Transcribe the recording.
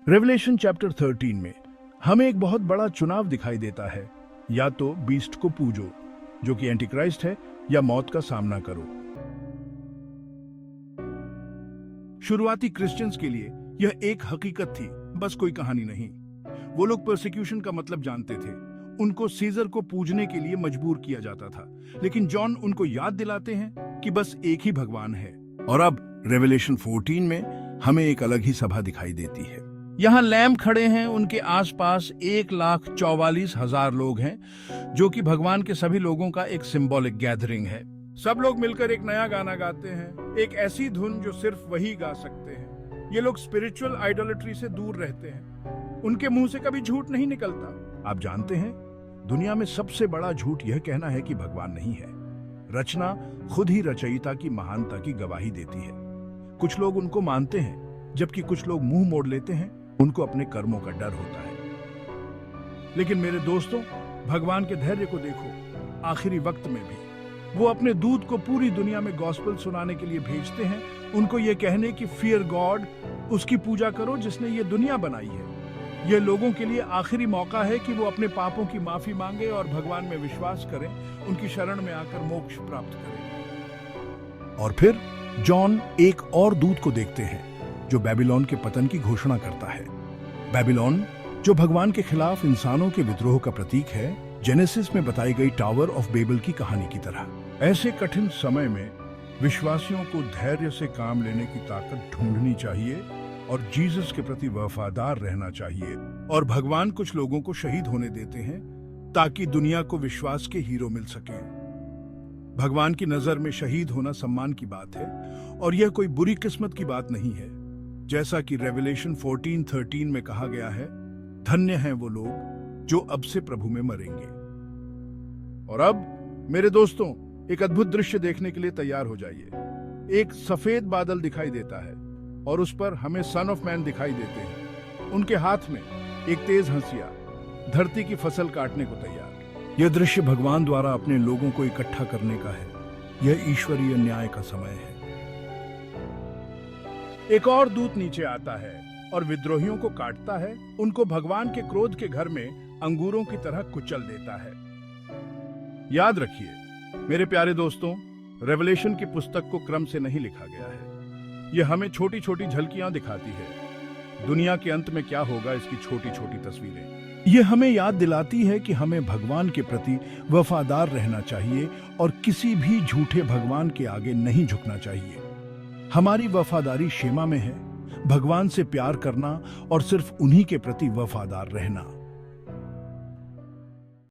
Revelation chapter 13 में हमें एक बहुत बड़ा चुनाव दिखाई देता है, या तो बीस्ट को पूजो जो कि एंटीक्राइस्ट है, या मौत का सामना करो। शुरुआती क्रिश्चियंस के लिए यह एक हकीकत थी, बस कोई कहानी नहीं। वो लोग परसिक्यूशन का मतलब जानते थे। उनको सीजर को पूजने के लिए मजबूर किया जाता था, लेकिन जॉन उनको याद दिलाते हैं कि बस एक ही भगवान है। और अब रेवलेशन 14 में हमें एक अलग ही सभा दिखाई देती है। यहाँ लैम्प खड़े हैं, उनके आसपास 1,44,000 लोग हैं, जो कि भगवान के सभी लोगों का एक सिंबॉलिक गैदरिंग है। सब लोग मिलकर एक नया गाना गाते हैं, एक ऐसी धुन जो सिर्फ वही गा सकते हैं। ये लोग स्पिरिचुअल आइडोलेट्री से दूर रहते हैं। उनके मुंह से कभी झूठ नहीं निकलता। आप जानते हैं, दुनिया में सबसे बड़ा झूठ यह कहना है कि भगवान नहीं है। रचना खुद ही रचयिता की महानता की गवाही देती है। कुछ लोग उनको मानते हैं, जबकि कुछ लोग मुंह मोड़ लेते हैं। उनको अपने कर्मों का डर होता है। लेकिन मेरे दोस्तों, भगवान के धैर्य को देखो। आखिरी वक्त में भी वो अपने दूत को पूरी दुनिया में गॉस्पेल सुनाने के लिए भेजते हैं, उनको ये कहने कि फियर गॉड, उसकी पूजा करो जिसने ये दुनिया बनाई है। ये लोगों के लिए आखिरी मौका है कि वो अपने पापों की माफी मांगे और भगवान में विश्वास करें, उनकी शरण में आकर मोक्ष प्राप्त करें। और फिर जॉन एक और दूत को देखते हैं जो बेबीलोन के पतन की घोषणा करता है। बेबीलोन जो भगवान के खिलाफ इंसानों के विद्रोह का प्रतीक है, जेनेसिस में बताई गई टावर ऑफ बेबल की कहानी की तरह। ऐसे कठिन समय में विश्वासियों को धैर्य से काम लेने की ताकत ढूंढनी चाहिए और जीसस के प्रति वफादार रहना चाहिए। और भगवान कुछ लोगों को शहीद होने देते हैं ताकि दुनिया को विश्वास के हीरो मिल सके। भगवान की नजर में शहीद होना सम्मान की बात है, और यह कोई बुरी किस्मत की बात नहीं है। जैसा कि रेवलेशन 14:13 में कहा गया है, धन्य हैं वो लोग जो अब से प्रभु में मरेंगे। और अब मेरे दोस्तों, एक अद्भुत दृश्य देखने के लिए तैयार हो जाइए। एक सफेद बादल दिखाई देता है और उस पर हमें सन ऑफ मैन दिखाई देते हैं। उनके हाथ में एक तेज हंसिया, धरती की फसल काटने को तैयार। यह दृश्य भगवान द्वारा अपने लोगों को इकट्ठा करने का है। यह ईश्वरीय न्याय का समय है। एक और दूत नीचे आता है और विद्रोहियों को काटता है, उनको भगवान के क्रोध के घर में अंगूरों की तरह कुचल देता है। याद रखिए मेरे प्यारे दोस्तों, रेवलेशन की पुस्तक को क्रम से नहीं लिखा गया है। यह हमें छोटी छोटी झलकियां दिखाती है। दुनिया के अंत में क्या होगा, इसकी छोटी छोटी तस्वीरें। यह हमें याद दिलाती है कि हमें भगवान के प्रति वफादार रहना चाहिए और किसी भी झूठे भगवान के आगे नहीं झुकना चाहिए। हमारी वफादारी शेमा में है, भगवान से प्यार करना और सिर्फ उन्हीं के प्रति वफादार रहना।